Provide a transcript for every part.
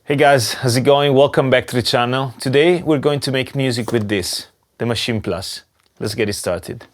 Hey guys, how's it going? Welcome back to the channel. Today we're going to make music with this, the Maschine Plus. Let's get it started.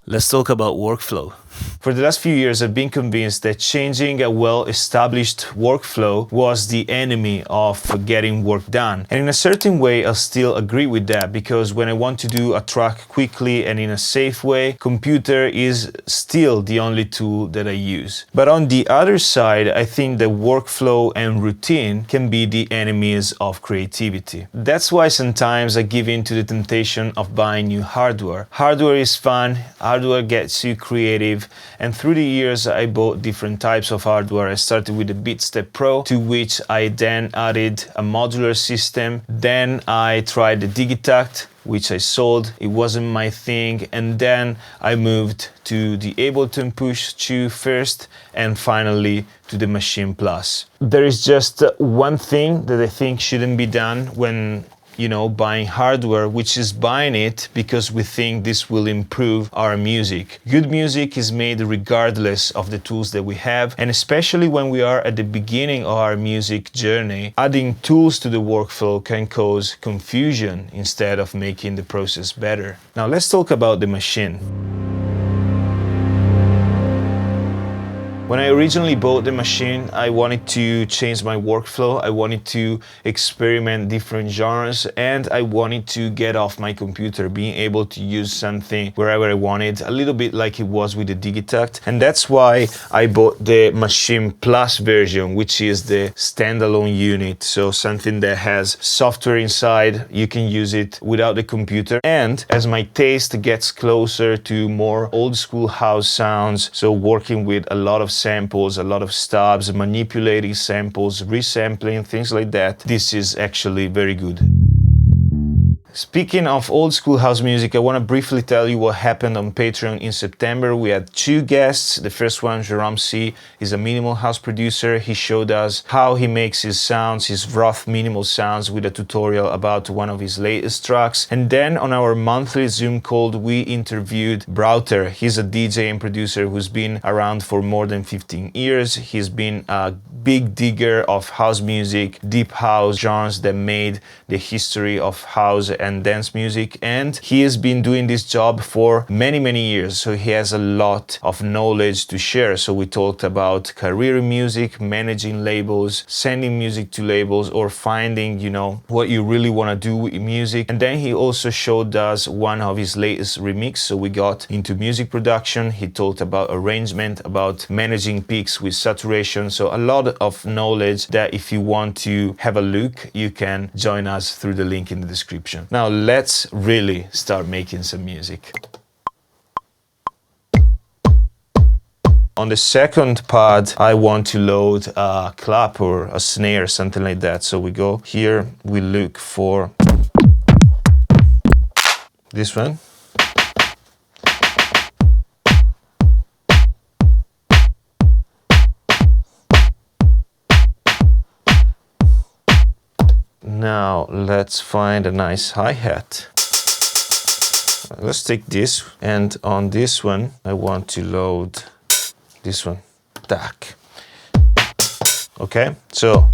Let's talk about workflow. For the last few years, I've been convinced that changing a well-established workflow was the enemy of getting work done. And in a certain way, I'll still agree with that, because when I want to do a track quickly and in a safe way, computer is still the only tool that I use. But on the other side, I think that workflow and routine can be the enemies of creativity. That's why sometimes I give in to the temptation of buying new hardware. Hardware is fun, hardware gets you creative, and through the years I bought different types of hardware. I started with the BeatStep Pro, to which I then added a modular system. Then I tried the Digitact, which I sold. It wasn't my thing. And then I moved to the Ableton Push 2 first, and finally to the Maschine Plus. There is just one thing that I think shouldn't be done when buying hardware, which is buying it because we think this will improve our music. Good music is made regardless of the tools that we have, and especially when we are at the beginning of our music journey, adding tools to the workflow can cause confusion instead of making the process better. Now let's talk about the Maschine. When I originally bought the Maschine, I wanted to change my workflow, I wanted to experiment different genres, and I wanted to get off my computer, being able to use something wherever I wanted, a little bit like it was with the Digitact. And that's why I bought the Maschine Plus version, which is the standalone unit, so something that has software inside, you can use it without the computer. And as my taste gets closer to more old school house sounds, so working with a lot of samples, a lot of stubs, manipulating samples, resampling, things like that, this is actually very good. Speaking of old school house music, I want to briefly tell you what happened on Patreon in September. We had two guests. The first one, Jerome C, is a minimal house producer. He showed us how he makes his sounds, his rough minimal sounds, with a tutorial about one of his latest tracks. And then on our monthly Zoom call, we interviewed Browter. He's a DJ and producer who's been around for more than 15 years. He's been a big digger of house music, deep house genres that made the history of house and dance music, and he has been doing this job for many years, so he has a lot of knowledge to share. So we talked about career in music, managing labels, sending music to labels, or finding what you really want to do with music. And then he also showed us one of his latest remix, so we got into music production. He talked about arrangement, about managing peaks with saturation, so a lot of knowledge that if you want to have a look, you can join us through the link in the description. Now let's really start making some music. On the second pad, I want to load a clap or a snare, something like that. So we go here, we look for this one. Now let's find a nice hi-hat. Let's take this, and on this one I want to load this one. Tack. Okay, so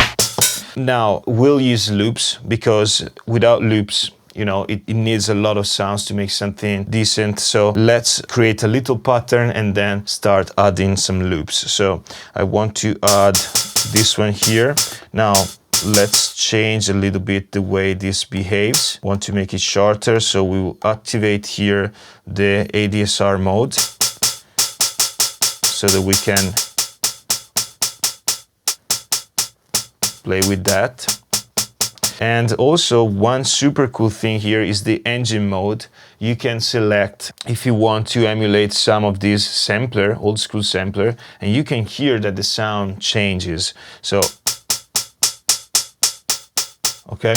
now we'll use loops, because without loops it needs a lot of sounds to make something decent. So let's create a little pattern and then start adding some loops. So I want to add this one here. Now let's change a little bit the way this behaves. Want to make it shorter, so we will activate here the ADSR mode so that we can play with that. And also one super cool thing here is the engine mode. You can select if you want to emulate some of this sampler, old school sampler, and you can hear that the sound changes. So okay,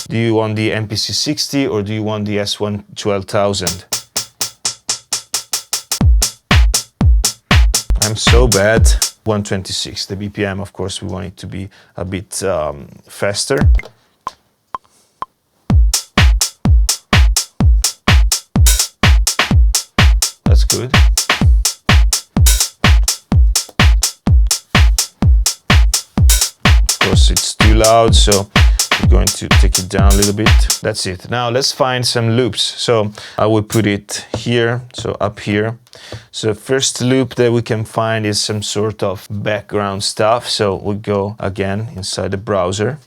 do you want the MPC 60 or do you want the S1 12000? I'm so bad. 126, the BPM, of course, we want it to be a bit faster. good. Of course, it's too loud, so we're going to take it down a little bit. That's it. Now let's find some loops. So I will put it here, so up here. So first loop that we can find is some sort of background stuff. So we'll go again inside the browser,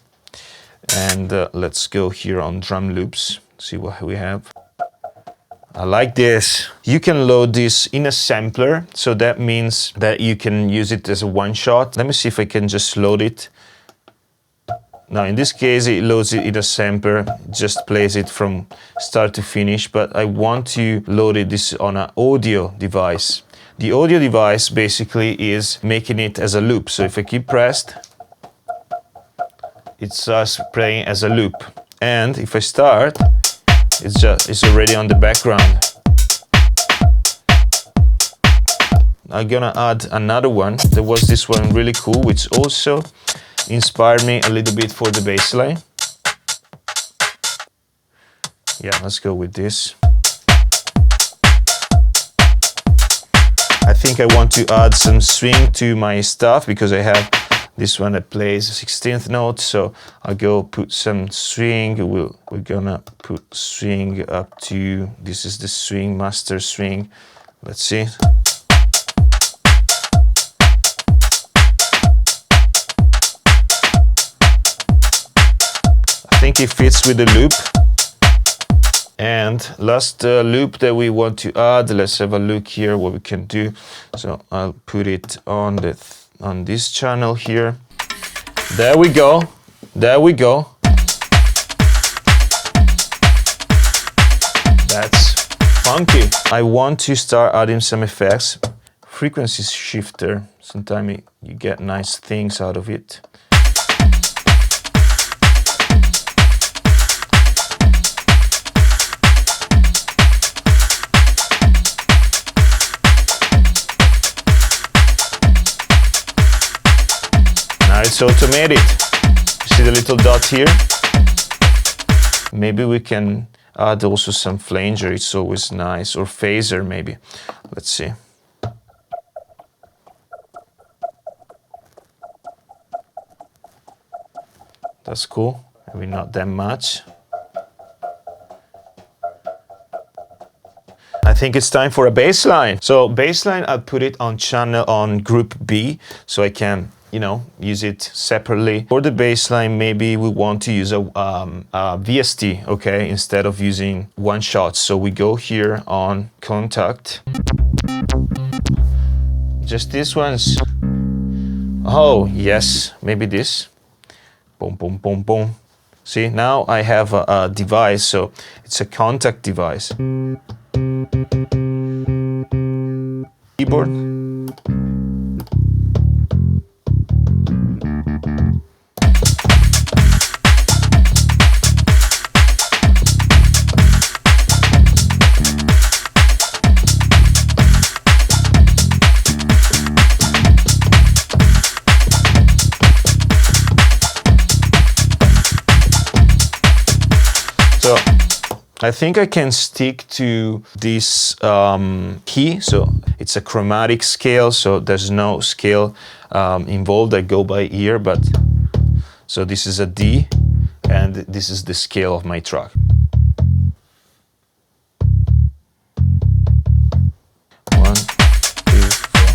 and let's go here on drum loops, see what we have. I like this. You can load this in a sampler, so that means that you can use it as a one shot. Let me see if I can just load it. Now in this case it loads it in a sampler, just plays it from start to finish, but I want to load this on an audio device. The audio device basically is making it as a loop. So if I keep pressed, it starts playing as a loop. And if I start, it's already on the background. I'm gonna add another one. There was this one really cool, which also inspired me a little bit for the bass line. Yeah, let's go with this. I think I want to add some swing to my stuff because I have this one that plays 16th note, so I'll go put some swing. We're gonna put swing up to, this is the swing, master swing. Let's see. I think it fits with the loop. And last loop that we want to add, let's have a look here what we can do. So I'll put it on this channel here. There we go. There we go. That's funky. I want to start adding some effects. Frequency shifter. Sometimes you get nice things out of it. It's automated. You see the little dot here? Maybe we can add also some flanger, it's always nice, or phaser maybe. Let's see. That's cool, maybe not that much. I think it's time for a bass line. So bass line, I'll put it on group B, so I can, you know, use it separately. For the bass line, maybe we want to use a VST, okay, instead of using one shot. So we go here on contact. Just this one's, oh yes, maybe this. Boom, boom, boom, boom. See, now I have a device, so it's a contact device. Keyboard. So I think I can stick to this key. So it's a chromatic scale, so there's no scale involved. I go by ear, but so this is a D, and this is the scale of my track. One, two, four.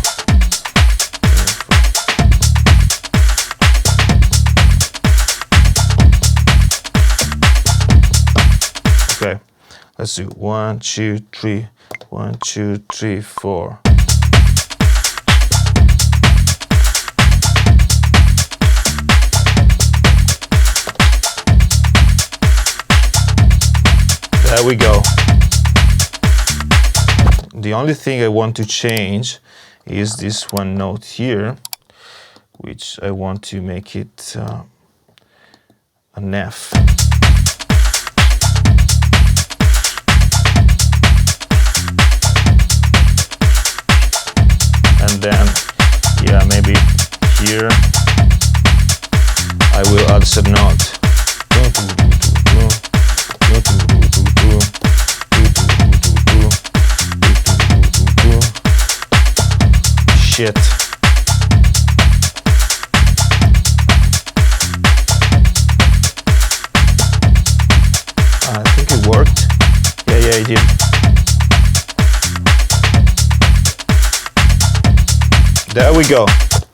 Okay, let's do 1, 2, 3, 1, 2, 3, 4. There we go. The only thing I want to change is this one note here, which I want to make it an F. And then, yeah, maybe here I will add some note. medium. There we go.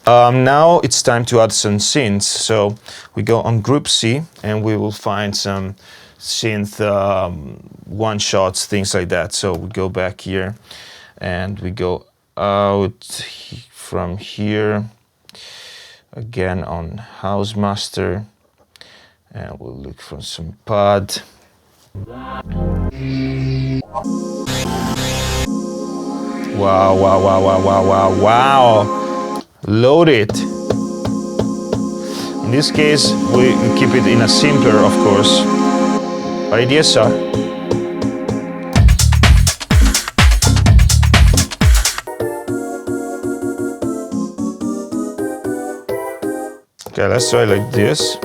Now it's time to add some synths. So we go on Group C and we will find some synth one-shots, things like that. So we go back here and we go out from here, again on House Master, and we'll look for some pad. Wow, wow, wow, wow, wow, wow, wow. Load it. In this case, we keep it in a simpler, of course. Ideas are. Okay, let's try like this.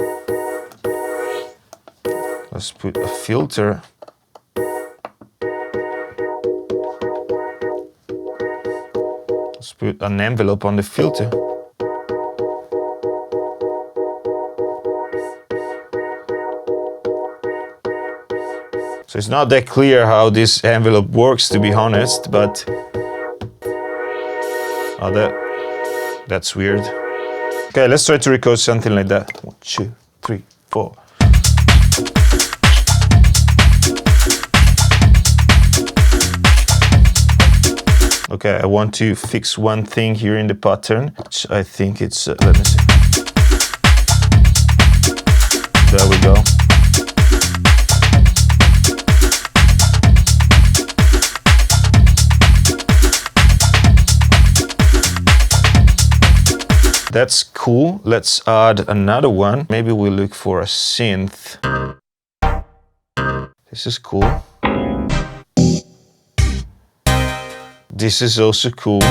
Let's put a filter. Let's put an envelope on the filter. So it's not that clear how this envelope works, to be honest, but that's weird. Okay, let's try to record something like that. 1, 2, 3, 4. Okay, I want to fix one thing here in the pattern, which I think it's, let me see. There we go. That's cool. Let's add another one. Maybe we look for a synth. This is cool. This is also cool.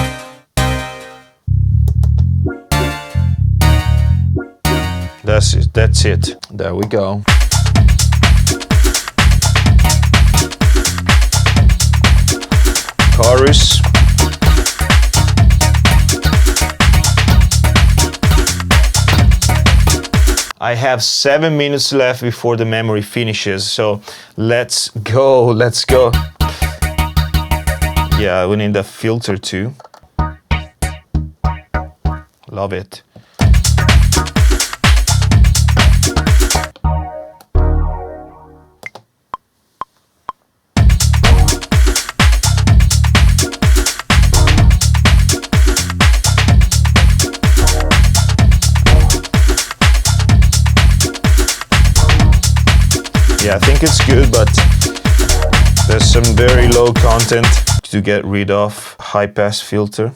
That's it. That's it. There we go. Chorus. I have 7 minutes left before the memory finishes, so let's go, let's go. Yeah, we need a filter too. Love it. Yeah, I think it's good, but there's some very low content to get rid of. High pass filter.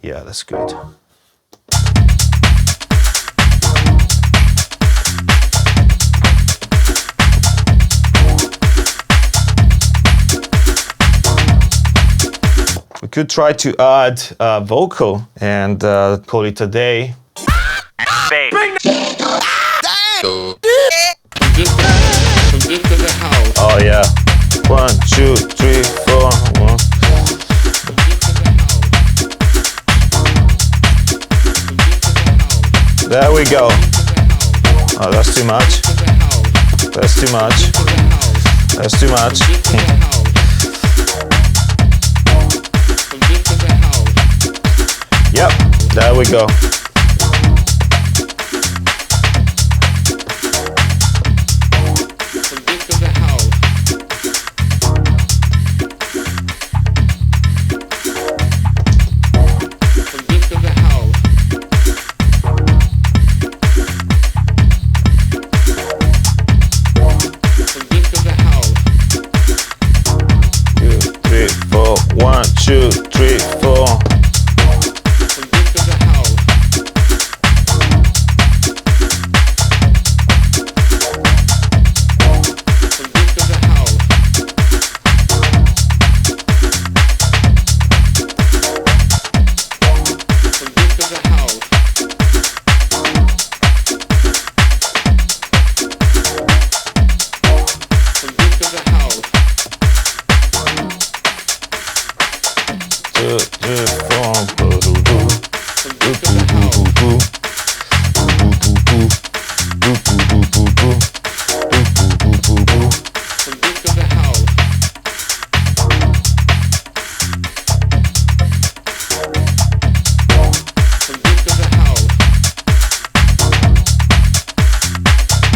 Yeah, that's good. We could try to add a vocal and call it a day. Oh yeah. 1, 2, 3, 4. 1. There we go. Oh, that's too much. That's too much. That's too much. Yep, there we go.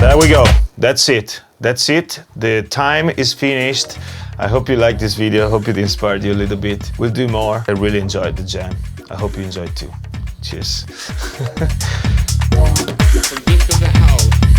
There we go. That's it. That's it. The time is finished. I hope you liked this video. I hope it inspired you a little bit. We'll do more. I really enjoyed the jam. I hope you enjoyed too. Cheers. The gift of the house.